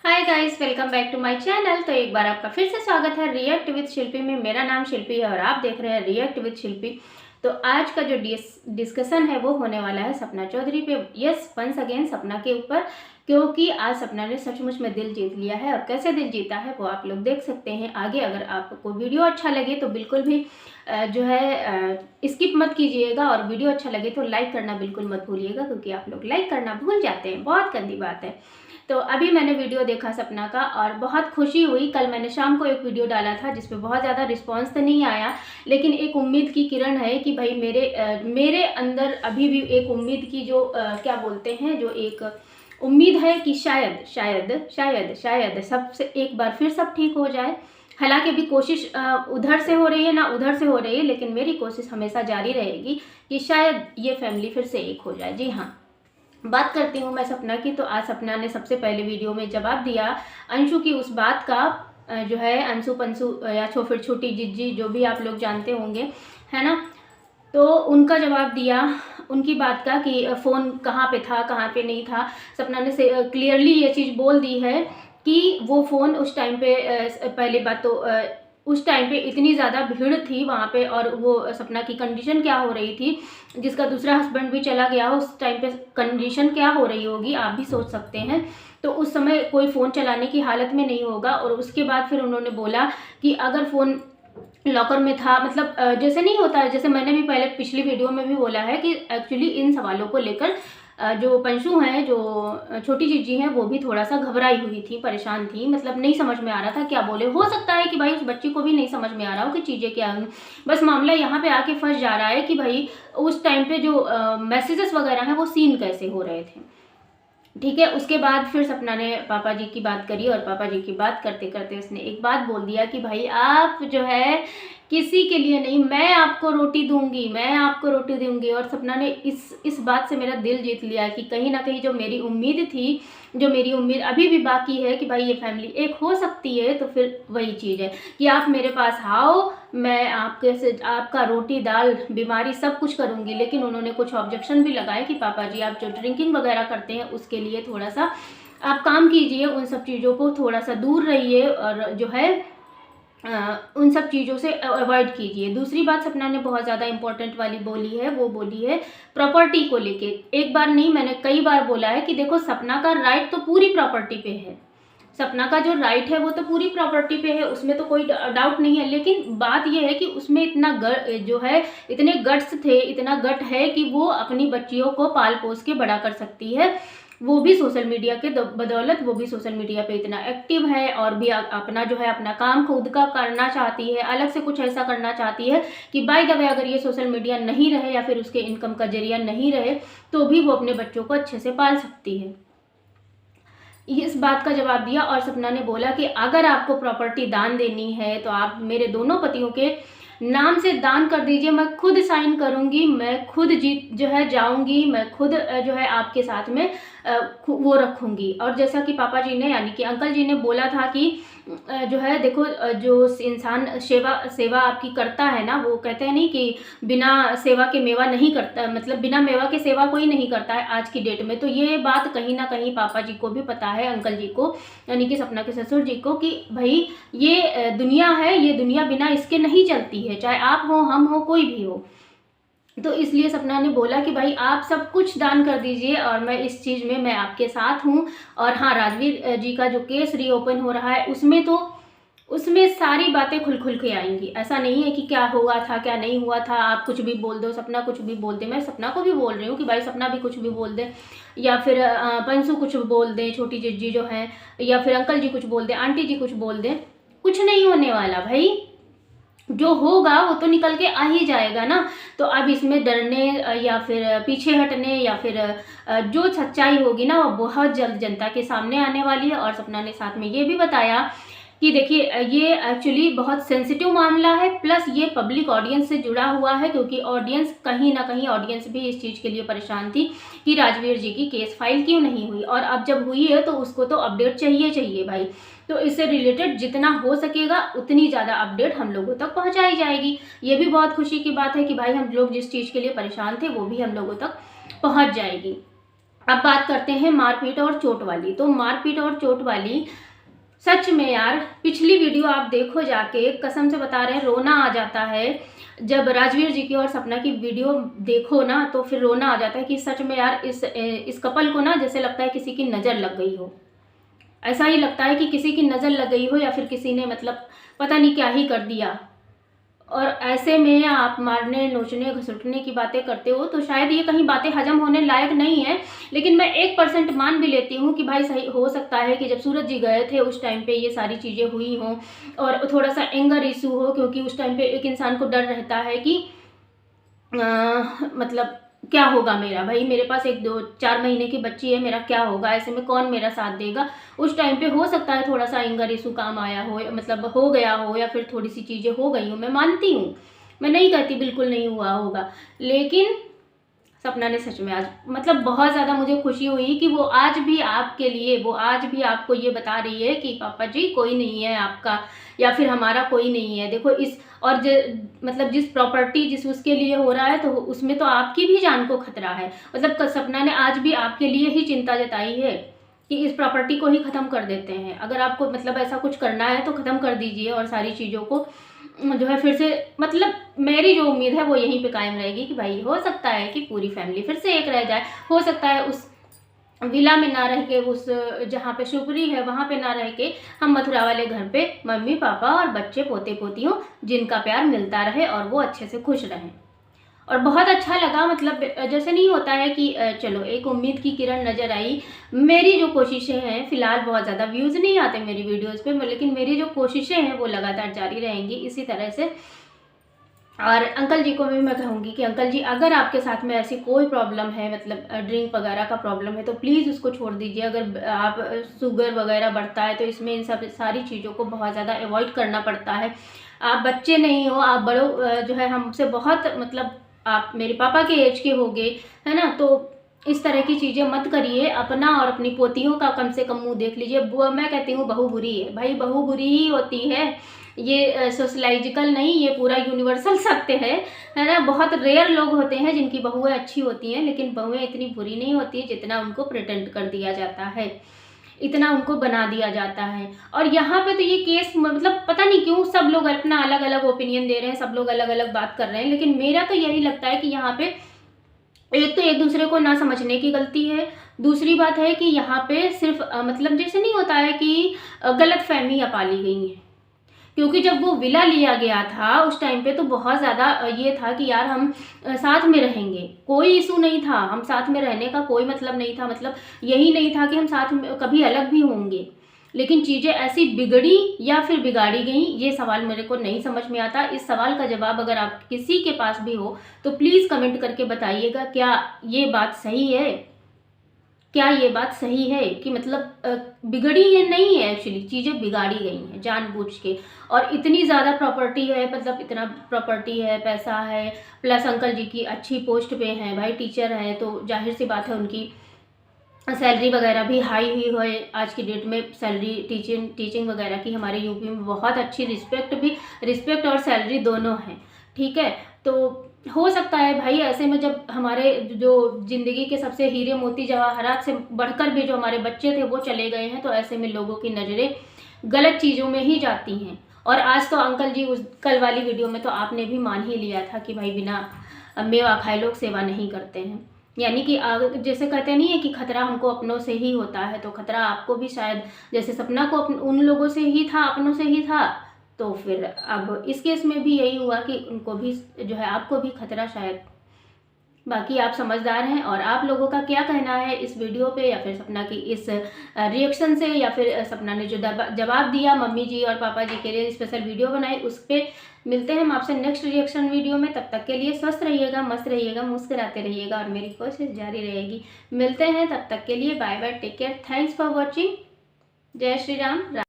Hi guys, welcome back to my channel. तो एक बार आपका फिर से स्वागत है रिएक्ट विद शिल्पी में। मेरा नाम शिल्पी है और आप देख रहे हैं रिएक्ट विद शिल्पी। तो आज का जो डिस्कशन है वो होने वाला है सपना चौधरी पे। यस, वंस अगेन सपना के ऊपर, क्योंकि आज सपना ने सचमुच में दिल जीत लिया है। और कैसे दिल जीता है वो आप लोग देख सकते हैं आगे। अगर आपको वीडियो अच्छा लगे तो बिल्कुल भी जो है स्किप मत कीजिएगा, और वीडियो अच्छा लगे तो लाइक करना बिल्कुल मत भूलिएगा, क्योंकि आप लोग लाइक करना भूल जाते हैं, बहुत गंदी बात है। तो अभी मैंने वीडियो देखा सपना का और बहुत खुशी हुई। कल मैंने शाम को एक वीडियो डाला था जिसपे बहुत ज़्यादा रिस्पांस तो नहीं आया, लेकिन एक उम्मीद की किरण है कि भाई मेरे अंदर अभी भी एक उम्मीद की जो क्या बोलते हैं, जो एक उम्मीद है कि शायद शायद शायद शायद सबसे एक बार फिर सब ठीक हो जाए। हालांकि अभी कोशिश उधर से हो रही है ना उधर से हो रही है, लेकिन मेरी कोशिश हमेशा जारी रहेगी कि शायद ये फैमिली फिर से एक हो जाए। जी हाँ, बात करती हूँ मैं सपना की। तो आज सपना ने सबसे पहले वीडियो में जवाब दिया अंशु की उस बात का, जो है अंशु पंशु या फिर छोटी जिज्जी, जो भी आप लोग जानते होंगे, है ना। तो उनका जवाब दिया उनकी बात का कि फ़ोन कहाँ पे था कहाँ पे नहीं था। सपना ने से क्लियरली ये चीज़ बोल दी है कि वो फ़ोन उस टाइम पे पहली बात तो उस टाइम पे इतनी ज़्यादा भीड़ थी वहाँ पे, और वो सपना की कंडीशन क्या हो रही थी, जिसका दूसरा हस्बैंड भी चला गया उस टाइम पे कंडीशन क्या हो रही होगी आप भी सोच सकते हैं। तो उस समय कोई फ़ोन चलाने की हालत में नहीं होगा। और उसके बाद फिर उन्होंने बोला कि अगर फ़ोन लॉकर में था, मतलब जैसे नहीं होता है, जैसे मैंने भी पहले पिछली वीडियो में भी बोला है कि एक्चुअली इन सवालों को लेकर जो पंशु हैं, जो छोटी जीजी हैं, वो भी थोड़ा सा घबराई हुई थी, परेशान थी, मतलब नहीं समझ में आ रहा था क्या बोले। हो सकता है कि भाई उस बच्ची को भी नहीं समझ में आ रहा हो कि चीज़ें क्या हैं। बस मामला यहाँ पे आके फंस जा रहा है कि भाई उस टाइम पे जो मैसेजेस वगैरह हैं वो सीन कैसे हो रहे थे। ठीक है, उसके बाद फिर सपना ने पापा जी की बात करी, और पापा जी की बात करते करते उसने एक बात बोल दिया कि भाई आप जो है किसी के लिए नहीं, मैं आपको रोटी दूंगी, मैं आपको रोटी दूंगी। और सपना ने इस बात से मेरा दिल जीत लिया कि कहीं ना कहीं जो मेरी उम्मीद थी, जो मेरी उम्मीद अभी भी बाकी है कि भाई ये फैमिली एक हो सकती है, तो फिर वही चीज़ है कि आप मेरे पास आओ, मैं आपके से आपका रोटी दाल बीमारी सब कुछ करूंगी। लेकिन उन्होंने कुछ ऑब्जेक्शन भी लगाए कि पापा जी आप जो ड्रिंकिंग वगैरह करते हैं उसके लिए थोड़ा सा आप काम कीजिए, उन सब चीज़ों को थोड़ा सा दूर रहिए, और जो है उन सब चीज़ों से अवॉइड कीजिए। दूसरी बात सपना ने बहुत ज़्यादा इंपॉर्टेंट वाली बोली है, वो बोली है प्रॉपर्टी को लेके। एक बार नहीं, मैंने कई बार बोला है कि देखो सपना का राइट तो पूरी प्रॉपर्टी पे है, सपना का जो राइट है वो तो पूरी प्रॉपर्टी पे है, उसमें तो कोई डाउट नहीं है। लेकिन बात ये है कि उसमें इतना जो है इतने गट्स थे, इतना गट है कि वो अपनी बच्चियों को पाल पोस के बड़ा कर सकती है, वो भी सोशल मीडिया के बदौलत। वो भी सोशल मीडिया पे इतना एक्टिव है, और भी अपना जो है अपना काम खुद का करना चाहती है, अलग से कुछ ऐसा करना चाहती है कि बाय द वे अगर ये सोशल मीडिया नहीं रहे या फिर उसके इनकम का जरिया नहीं रहे तो भी वो अपने बच्चों को अच्छे से पाल सकती है। इस बात का जवाब दिया। और सपना ने बोला कि अगर आपको प्रॉपर्टी दान देनी है तो आप मेरे दोनों पतियों के नाम से दान कर दीजिए, मैं खुद साइन करूंगी, मैं खुद जीत जो है जाऊंगी, मैं खुद जो है आपके साथ में वो रखूंगी। और जैसा कि पापा जी ने यानी कि अंकल जी ने बोला था कि जो है देखो जो इंसान सेवा सेवा आपकी करता है ना, वो कहते हैं नहीं कि बिना सेवा के मेवा नहीं करता, मतलब बिना मेवा के सेवा कोई नहीं करता है आज की डेट में। तो ये बात कहीं ना कहीं पापा जी को भी पता है, अंकल जी को यानी कि सपना के ससुर जी को, कि भाई ये दुनिया है, ये दुनिया बिना इसके नहीं चलती है, चाहे आप हो, हम हो, कोई भी हो। तो इसलिए सपना ने बोला कि भाई आप सब कुछ दान कर दीजिए, और मैं इस चीज़ में मैं आपके साथ हूँ। और हाँ, राजवीर जी का जो केस रीओपन हो रहा है उसमें तो उसमें सारी बातें खुल खुल के आएंगी। ऐसा नहीं है कि क्या हुआ था क्या नहीं हुआ था, आप कुछ भी बोल दो, सपना कुछ भी बोल दे। मैं सपना को भी बोल रही हूँ कि भाई सपना भी कुछ भी बोल दे, या फिर पंसू कुछ बोल दे, छोटी जीजी जो है, या फिर अंकल जी कुछ बोल दे, आंटी जी कुछ बोल दे, कुछ नहीं होने वाला भाई। जो होगा वो तो निकल के आ ही जाएगा ना। तो अब इसमें डरने या फिर पीछे हटने या फिर जो सच्चाई होगी ना वो बहुत जल्द जनता के सामने आने वाली है। और सपना ने साथ में ये भी बताया कि देखिए ये एक्चुअली बहुत सेंसिटिव मामला है, प्लस ये पब्लिक ऑडियंस से जुड़ा हुआ है, क्योंकि ऑडियंस कहीं ना कहीं ऑडियंस भी इस चीज़ के लिए परेशान थी कि राजवीर जी की केस फाइल क्यों नहीं हुई, और अब जब हुई है तो उसको तो अपडेट चाहिए चाहिए भाई। तो इससे रिलेटेड जितना हो सकेगा उतनी ज़्यादा अपडेट हम लोगों तक पहुंचाई जाएगी। ये भी बहुत खुशी की बात है कि भाई हम लोग जिस चीज़ के लिए परेशान थे वो भी हम लोगों तक पहुंच जाएगी। अब बात करते हैं मारपीट और चोट वाली। तो मारपीट और चोट वाली सच में यार, पिछली वीडियो आप देखो जाके, कसम से बता रहे हैं रोना आ जाता है। जब राजवीर जी की और सपना की वीडियो देखो ना तो फिर रोना आ जाता है कि सच में यार इस कपल को ना जैसे लगता है किसी की नज़र लग गई हो। ऐसा ही लगता है कि किसी की नज़र लग गई हो या फिर किसी ने मतलब पता नहीं क्या ही कर दिया। और ऐसे में आप मारने नोचने घसुटने की बातें करते हो तो शायद ये कहीं बातें हजम होने लायक नहीं है। लेकिन मैं 1% मान भी लेती हूँ कि भाई सही हो सकता है कि जब सूरज जी गए थे उस टाइम पे ये सारी चीज़ें हुई हों और थोड़ा सा एंगर इशू हो, क्योंकि उस टाइम पे एक इंसान को डर रहता है कि मतलब क्या होगा मेरा, भाई मेरे पास 1-2-4 महीने की बच्ची है, मेरा क्या होगा, ऐसे में कौन मेरा साथ देगा। उस टाइम पे हो सकता है थोड़ा सा एंगर इशू काम आया हो, मतलब हो गया हो या फिर थोड़ी सी चीज़ें हो गई हो, मैं मानती हूँ, मैं नहीं कहती बिल्कुल नहीं हुआ होगा। लेकिन सपना ने सच में आज मतलब बहुत ज़्यादा मुझे खुशी हुई कि वो आज भी आपके लिए, वो आज भी आपको ये बता रही है कि पापा जी कोई नहीं है आपका या फिर हमारा कोई नहीं है। देखो इस और मतलब जिस प्रॉपर्टी जिस उसके लिए हो रहा है तो उसमें तो आपकी भी जान को खतरा है। मतलब सपना ने आज भी आपके लिए ही चिंता जताई है कि इस प्रॉपर्टी को ही ख़त्म कर देते हैं। अगर आपको मतलब ऐसा कुछ करना है तो ख़त्म कर दीजिए और सारी चीज़ों को जो है फिर से, मतलब मेरी जो उम्मीद है वो यहीं पे कायम रहेगी कि भाई हो सकता है कि पूरी फैमिली फिर से एक रह जाए। हो सकता है उस विला में ना रह के, उस जहाँ पे शुपरी है वहाँ पे ना रह के हम मथुरा वाले घर पे मम्मी पापा और बच्चे पोते पोतियों जिनका प्यार मिलता रहे और वो अच्छे से खुश रहें। और बहुत अच्छा लगा, मतलब जैसे नहीं होता है कि चलो एक उम्मीद की किरण नज़र आई। मेरी जो कोशिशें हैं, फिलहाल बहुत ज़्यादा व्यूज़ नहीं आते मेरी वीडियोस पे, लेकिन मेरी जो कोशिशें हैं वो लगातार जारी रहेंगी इसी तरह से। और अंकल जी को भी मैं कहूँगी कि अंकल जी अगर आपके साथ में ऐसी कोई प्रॉब्लम है, मतलब ड्रिंक वगैरह का प्रॉब्लम है, तो प्लीज़ उसको छोड़ दीजिए। अगर आप शुगर वगैरह बढ़ता है तो इसमें इन सब सारी चीज़ों को बहुत ज़्यादा अवॉइड करना पड़ता है। आप बच्चे नहीं हो, आप बड़ों जो है हमसे बहुत, मतलब आप मेरे पापा के एज के होगे, है ना, तो इस तरह की चीज़ें मत करिए। अपना और अपनी पोतियों का कम से कम मुँह देख लीजिए। मैं कहती हूँ बहू बुरी है, भाई बहू बुरी ही होती है। ये सोशलाइजिकल नहीं, ये पूरा यूनिवर्सल सत्य है ना। बहुत रेयर लोग होते हैं जिनकी बहुएं अच्छी होती हैं, लेकिन बहुएं इतनी बुरी नहीं होती जितना उनको प्रिटेंड कर दिया जाता है, इतना उनको बना दिया जाता है। और यहाँ पे तो ये केस मतलब पता नहीं क्यों सब लोग अपना अलग अलग ओपिनियन दे रहे हैं, सब लोग अलग अलग बात कर रहे हैं, लेकिन मेरा तो यही लगता है कि यहाँ पे एक तो एक दूसरे को ना समझने की गलती है। दूसरी बात है कि यहाँ पे सिर्फ मतलब जैसे नहीं होता है कि गलत फहमियाँ पाली गई हैं। क्योंकि जब वो विला लिया गया था उस टाइम पे तो बहुत ज़्यादा ये था कि यार हम साथ में रहेंगे, कोई इशू नहीं था, हम साथ में रहने का कोई मतलब नहीं था, मतलब यही नहीं था कि हम साथ में कभी अलग भी होंगे। लेकिन चीज़ें ऐसी बिगड़ी या फिर बिगाड़ी गई, ये सवाल मेरे को नहीं समझ में आता। इस सवाल का जवाब अगर आप किसी के पास भी हो तो प्लीज़ कमेंट करके बताइएगा, क्या ये बात सही है? क्या ये बात सही है कि मतलब बिगड़ी है? नहीं है, एक्चुअली चीज़ें बिगाड़ी गई हैं जानबूझ के। और इतनी ज़्यादा प्रॉपर्टी है, मतलब इतना प्रॉपर्टी है, पैसा है, प्लस अंकल जी की अच्छी पोस्ट पे हैं, भाई टीचर हैं, तो जाहिर सी बात है उनकी सैलरी वगैरह भी हाई हुई है। आज की डेट में सैलरी टीचिंग वगैरह की हमारे यूपी में बहुत अच्छी रिस्पेक्ट और सैलरी दोनों हैं, ठीक है। तो हो सकता है भाई ऐसे में जब हमारे जो ज़िंदगी के सबसे हीरे मोती जवाहरात से बढ़कर भी जो हमारे बच्चे थे वो चले गए हैं, तो ऐसे में लोगों की नज़रें गलत चीज़ों में ही जाती हैं। और आज तो अंकल जी उस कल वाली वीडियो में तो आपने भी मान ही लिया था कि भाई बिना मेवा खाए लोग सेवा नहीं करते हैं। यानी कि जैसे कहते नहीं है कि खतरा हमको अपनों से ही होता है, तो खतरा आपको भी शायद जैसे सपना को उन लोगों से ही था, अपनों से ही था, तो फिर अब इस केस में भी यही हुआ कि उनको भी जो है, आपको भी खतरा शायद। बाकी आप समझदार हैं। और आप लोगों का क्या कहना है इस वीडियो पे या फिर सपना की इस रिएक्शन से, या फिर सपना ने जो जवाब दिया मम्मी जी और पापा जी के लिए स्पेशल वीडियो बनाई उस पर मिलते हैं हम आपसे नेक्स्ट रिएक्शन वीडियो में। तब तक के लिए स्वस्थ रहिएगा, मस्त रहिएगा, मुस्कुराते रहिएगा और मेरी कोशिश जारी रहेगी। मिलते हैं, तब तक के लिए bye bye, take care, thanks for watching. जय श्री राम।